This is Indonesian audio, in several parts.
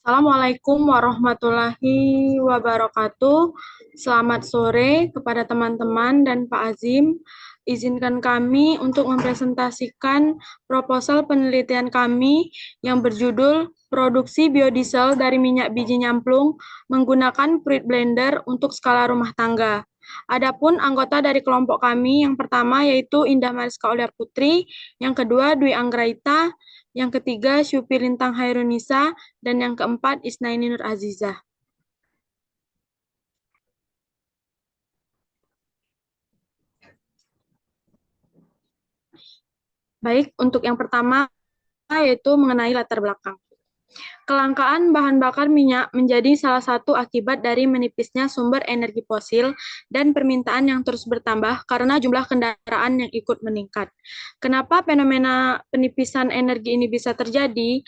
Assalamualaikum warahmatullahi wabarakatuh. Selamat sore kepada teman-teman dan Pak Azim. Izinkan kami untuk mempresentasikan proposal penelitian kami yang berjudul Produksi Biodiesel dari Minyak Biji Nyamplung menggunakan Fruit Blender untuk skala rumah tangga. Adapun anggota dari kelompok kami yang pertama yaitu Indah Mariska Aulia Putri, yang kedua Dwi Anggraita, yang ketiga Syupi Lintang Hairunisa, dan yang keempat Isnaini Nur Azizah. Baik, untuk yang pertama yaitu mengenai latar belakang. Kelangkaan bahan bakar minyak menjadi salah satu akibat dari menipisnya sumber energi fosil dan permintaan yang terus bertambah karena jumlah kendaraan yang ikut meningkat. Kenapa fenomena penipisan energi ini bisa terjadi?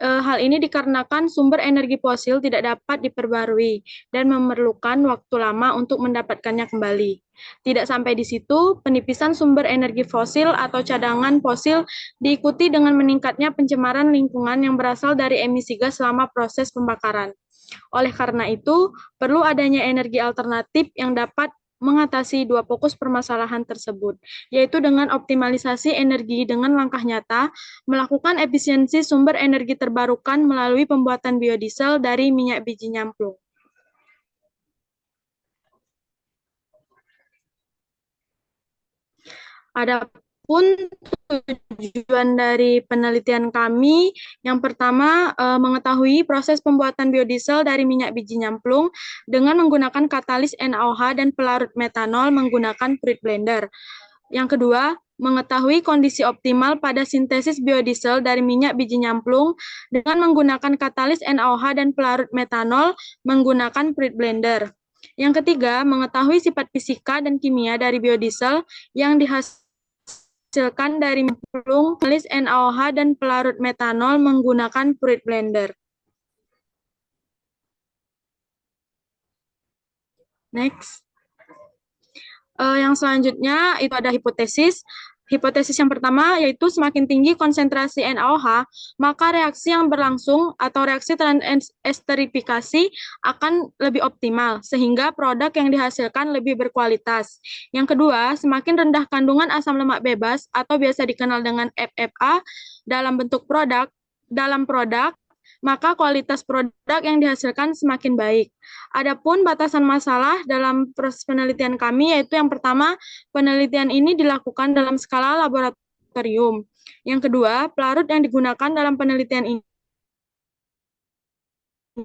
Hal ini dikarenakan sumber energi fosil tidak dapat diperbarui dan memerlukan waktu lama untuk mendapatkannya kembali. Tidak sampai di situ, penipisan sumber energi fosil atau cadangan fosil diikuti dengan meningkatnya pencemaran lingkungan yang berasal dari emisi gas selama proses pembakaran. Oleh karena itu, perlu adanya energi alternatif yang dapat mengatasi dua fokus permasalahan tersebut, yaitu dengan optimalisasi energi dengan langkah nyata, melakukan efisiensi sumber energi terbarukan melalui pembuatan biodiesel dari minyak biji nyamplung. Adapun tujuan dari penelitian kami, yang pertama mengetahui proses pembuatan biodiesel dari minyak biji nyamplung dengan menggunakan katalis NaOH dan pelarut metanol menggunakan fruit blender. Yang kedua, mengetahui kondisi optimal pada sintesis biodiesel dari minyak biji nyamplung dengan menggunakan katalis NaOH dan pelarut metanol menggunakan fruit blender. Yang ketiga, mengetahui sifat fisika dan kimia dari biodiesel yang dihasilkan dari nyamplung, katalis NaOH dan pelarut metanol menggunakan fruit blender. Next. Yang selanjutnya itu ada hipotesis. Hipotesis yang pertama yaitu semakin tinggi konsentrasi NaOH, maka reaksi yang berlangsung atau reaksi transesterifikasi akan lebih optimal, sehingga produk yang dihasilkan lebih berkualitas. Yang kedua, semakin rendah kandungan asam lemak bebas atau biasa dikenal dengan FFA dalam produk, maka kualitas produk yang dihasilkan semakin baik. Adapun batasan masalah dalam proses penelitian kami yaitu yang pertama, penelitian ini dilakukan dalam skala laboratorium. Yang kedua, pelarut yang digunakan dalam penelitian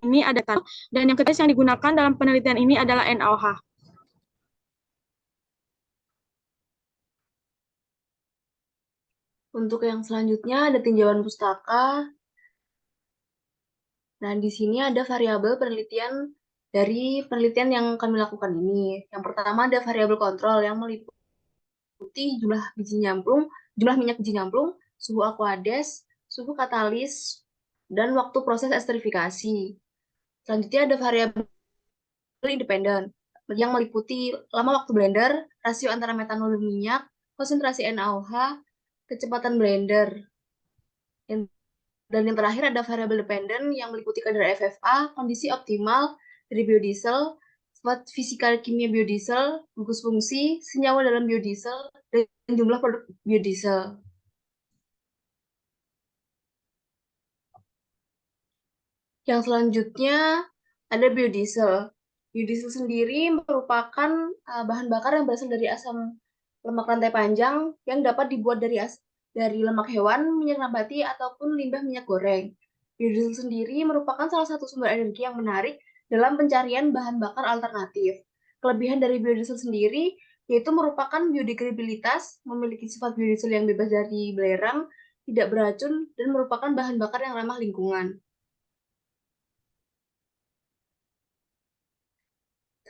ini ada dan yang ketiga yang digunakan dalam penelitian ini adalah NaOH. Untuk yang selanjutnya ada tinjauan pustaka. Nah, di sini ada variabel penelitian dari penelitian yang kami lakukan ini. Yang pertama ada variabel kontrol yang meliputi jumlah minyak biji nyamplung, suhu aqueous, suhu katalis, dan waktu proses esterifikasi. Selanjutnya ada variabel independen yang meliputi lama waktu blender, rasio antara metanol dan minyak, konsentrasi NaOH, kecepatan blender. Dan yang terakhir ada variabel dependen yang meliputi kadar FFA, kondisi optimal dari biodiesel, sifat fisika kimia biodiesel, gugus fungsi, senyawa dalam biodiesel, dan jumlah produk biodiesel. Yang selanjutnya ada biodiesel. Biodiesel sendiri merupakan bahan bakar yang berasal dari asam lemak rantai panjang yang dapat dibuat dari lemak hewan, minyak nabati, ataupun limbah minyak goreng. Biodiesel sendiri merupakan salah satu sumber energi yang menarik dalam pencarian bahan bakar alternatif. Kelebihan dari biodiesel sendiri yaitu merupakan biodegradabilitas, memiliki sifat biodiesel yang bebas dari belerang, tidak beracun, dan merupakan bahan bakar yang ramah lingkungan.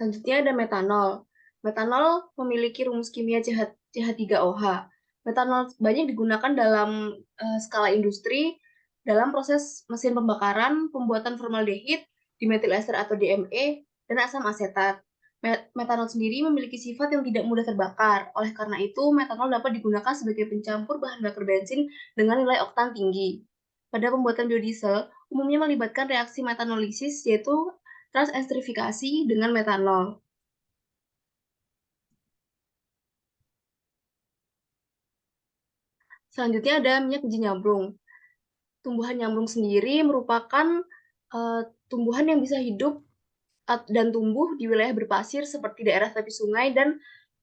Selanjutnya ada metanol. Metanol memiliki rumus kimia CH3OH. Metanol banyak digunakan dalam skala industri, dalam proses mesin pembakaran, pembuatan formaldehid, dimetil ester atau DME, dan asam asetat. Metanol sendiri memiliki sifat yang tidak mudah terbakar. Oleh karena itu, metanol dapat digunakan sebagai pencampur bahan bakar bensin dengan nilai oktan tinggi. Pada pembuatan biodiesel, umumnya melibatkan reaksi metanolisis, yaitu transestrifikasi dengan metanol. Selanjutnya ada minyak biji nyamplung. Tumbuhan nyamplung sendiri merupakan tumbuhan yang bisa hidup dan tumbuh di wilayah berpasir seperti daerah tepi sungai dan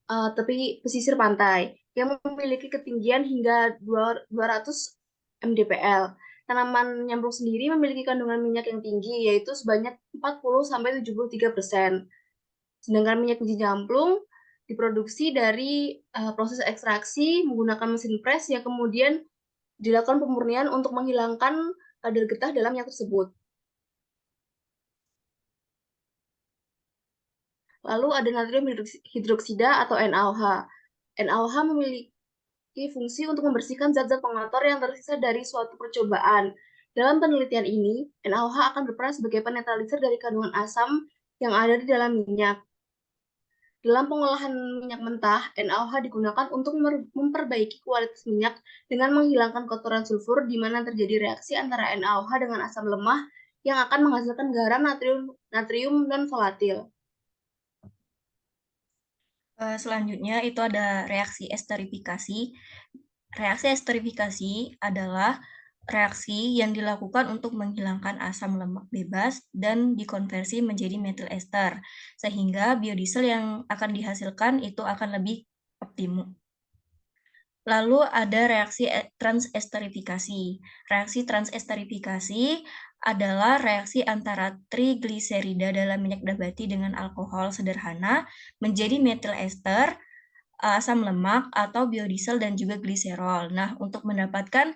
tepi pesisir pantai yang memiliki ketinggian hingga 200 mdpl. Tanaman nyamplung sendiri memiliki kandungan minyak yang tinggi, yaitu sebanyak 40-73%. Sedangkan minyak biji nyamplung diproduksi dari proses ekstraksi menggunakan mesin pres yang kemudian dilakukan pemurnian untuk menghilangkan kadar getah dalam minyak tersebut. Lalu ada natrium hidroksida atau NaOH. NaOH memiliki fungsi untuk membersihkan zat-zat pengotor yang tersisa dari suatu percobaan. Dalam penelitian ini, NaOH akan berperan sebagai penetralizer dari kandungan asam yang ada di dalam minyak. Dalam pengolahan minyak mentah, NaOH digunakan untuk memperbaiki kualitas minyak dengan menghilangkan kotoran sulfur di mana terjadi reaksi antara NaOH dengan asam lemah yang akan menghasilkan garam natrium dan volatil. Selanjutnya itu ada reaksi esterifikasi. Reaksi esterifikasi adalah reaksi yang dilakukan untuk menghilangkan asam lemak bebas dan dikonversi menjadi metil ester, sehingga biodiesel yang akan dihasilkan itu akan lebih optimum. Lalu ada reaksi transesterifikasi. Reaksi transesterifikasi adalah reaksi antara trigliserida dalam minyak nabati dengan alkohol sederhana menjadi metil ester, asam lemak, atau biodiesel dan juga gliserol. Nah, untuk mendapatkan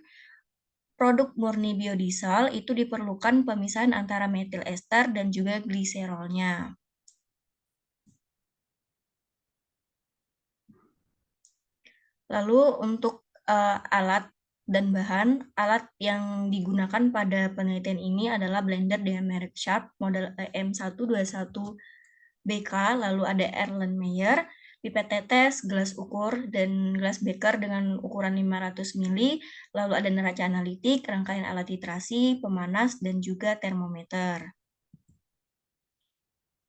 produk murni biodiesel itu diperlukan pemisahan antara metil ester dan juga gliserolnya. Lalu untuk alat dan bahan, alat yang digunakan pada penelitian ini adalah blender dengan merek Sharp model M121BK, lalu ada Erlenmeyer, pipet tetes, gelas ukur, dan gelas beker dengan ukuran 500 ml, lalu ada neraca analitik, rangkaian alat titrasi, pemanas, dan juga termometer.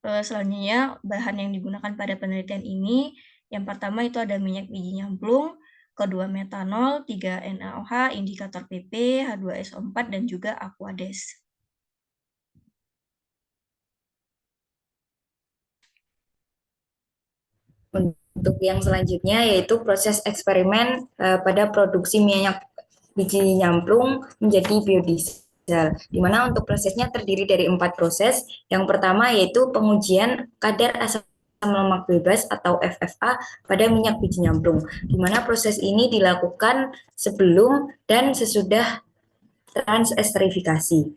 Selanjutnya, bahan yang digunakan pada penelitian ini, yang pertama itu ada minyak biji nyamplung, kedua metanol, 3 NaOH, indikator PP, H2SO4, dan juga Aquades. Untuk yang selanjutnya yaitu proses eksperimen pada produksi minyak biji nyamplung menjadi biodiesel, di mana untuk prosesnya terdiri dari 4 proses. Yang pertama yaitu pengujian kadar asam lemak bebas atau FFA pada minyak biji nyamplung, di mana proses ini dilakukan sebelum dan sesudah transesterifikasi.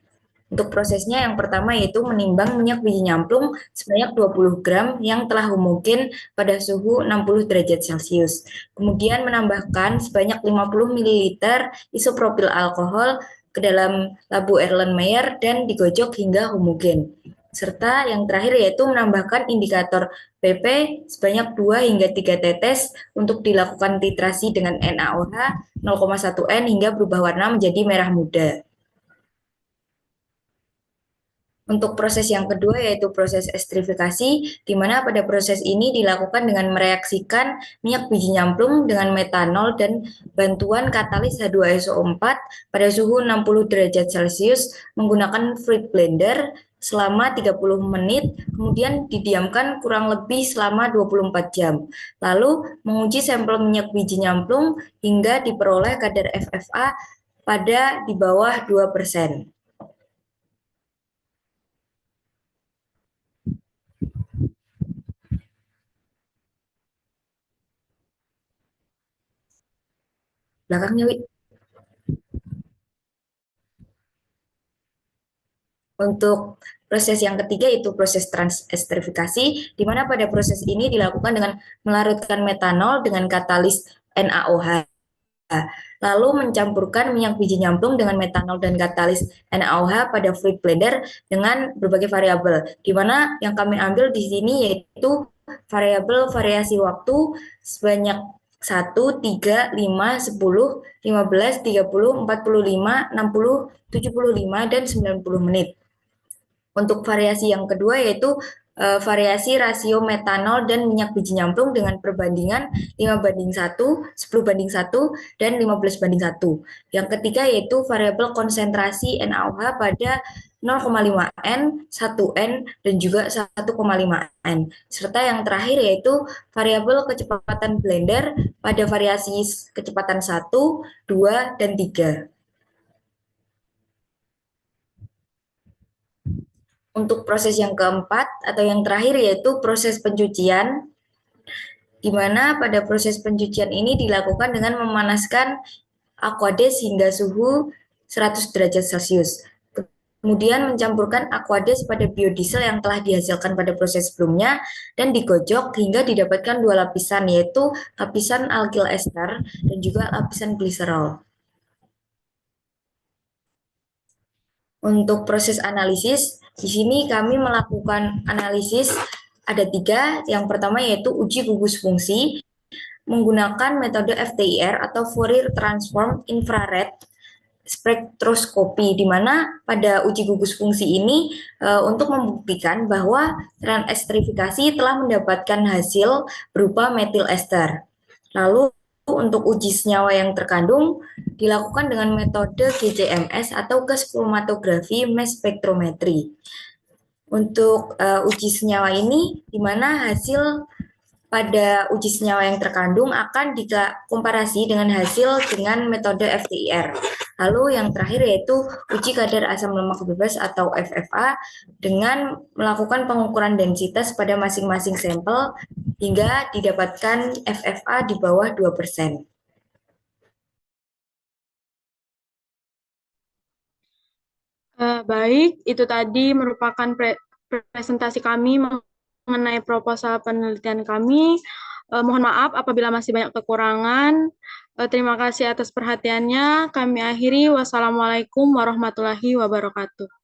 Untuk prosesnya yang pertama yaitu menimbang minyak biji nyamplung sebanyak 20 gram yang telah homogen pada suhu 60 derajat Celcius. Kemudian menambahkan sebanyak 50 ml isopropil alkohol ke dalam labu Erlenmeyer dan digocok hingga homogen. Serta yang terakhir yaitu menambahkan indikator PP sebanyak 2 hingga 3 tetes untuk dilakukan titrasi dengan NaOH 0,1 N hingga berubah warna menjadi merah muda. Untuk proses yang kedua yaitu proses esterifikasi, di mana pada proses ini dilakukan dengan mereaksikan minyak biji nyamplung dengan metanol dan bantuan katalis H2SO4 pada suhu 60 derajat Celcius menggunakan fruit blender selama 30 menit, kemudian didiamkan kurang lebih selama 24 jam. Lalu menguji sampel minyak biji nyamplung hingga diperoleh kadar FFA pada di bawah 2%. Belakangnya, Wi. Untuk proses yang ketiga itu proses transesterifikasi, di mana pada proses ini dilakukan dengan melarutkan metanol dengan katalis NaOH. Lalu mencampurkan minyak biji nyamplung dengan metanol dan katalis NaOH pada fluid blender dengan berbagai variabel, di mana yang kami ambil di sini yaitu variabel variasi waktu sebanyak 1, 3, 5, 10, 15, 30, 45, 60, 75, dan 90 menit. Untuk variasi yang kedua yaitu variasi rasio metanol dan minyak biji nyamplung dengan perbandingan 5:1, 10:1, dan 15:1. Yang ketiga yaitu variabel konsentrasi NaOH pada 0,5 N, 1 N, dan juga 1,5 N. Serta yang terakhir yaitu variabel kecepatan blender pada variasi kecepatan 1, 2, dan 3. Untuk proses yang keempat atau yang terakhir yaitu proses pencucian, di mana pada proses pencucian ini dilakukan dengan memanaskan aqueous hingga suhu 100 derajat Celcius. Kemudian mencampurkan aqueous pada biodiesel yang telah dihasilkan pada proses sebelumnya dan digojok hingga didapatkan dua lapisan, yaitu lapisan alkyl ester dan juga lapisan gliserol. Untuk proses analisis, di sini kami melakukan analisis ada 3. Yang pertama yaitu uji gugus fungsi menggunakan metode FTIR atau Fourier Transform Infrared Spektroskopi, di mana pada uji gugus fungsi ini untuk membuktikan bahwa transestrifikasi telah mendapatkan hasil berupa metil ester. Lalu untuk uji senyawa yang terkandung dilakukan dengan metode GCMS atau gas kromatografi mass spectrometry. Untuk uji senyawa ini, di mana hasil pada uji senyawa yang terkandung akan dikomparasi dengan hasil dengan metode FTIR. Lalu yang terakhir yaitu uji kadar asam lemak bebas atau FFA dengan melakukan pengukuran densitas pada masing-masing sampel hingga didapatkan FFA di bawah 2%. Baik, itu tadi merupakan presentasi kami mengenai proposal penelitian kami. Mohon maaf apabila masih banyak kekurangan. Terima kasih atas perhatiannya. Kami akhiri. Wassalamualaikum warahmatullahi wabarakatuh.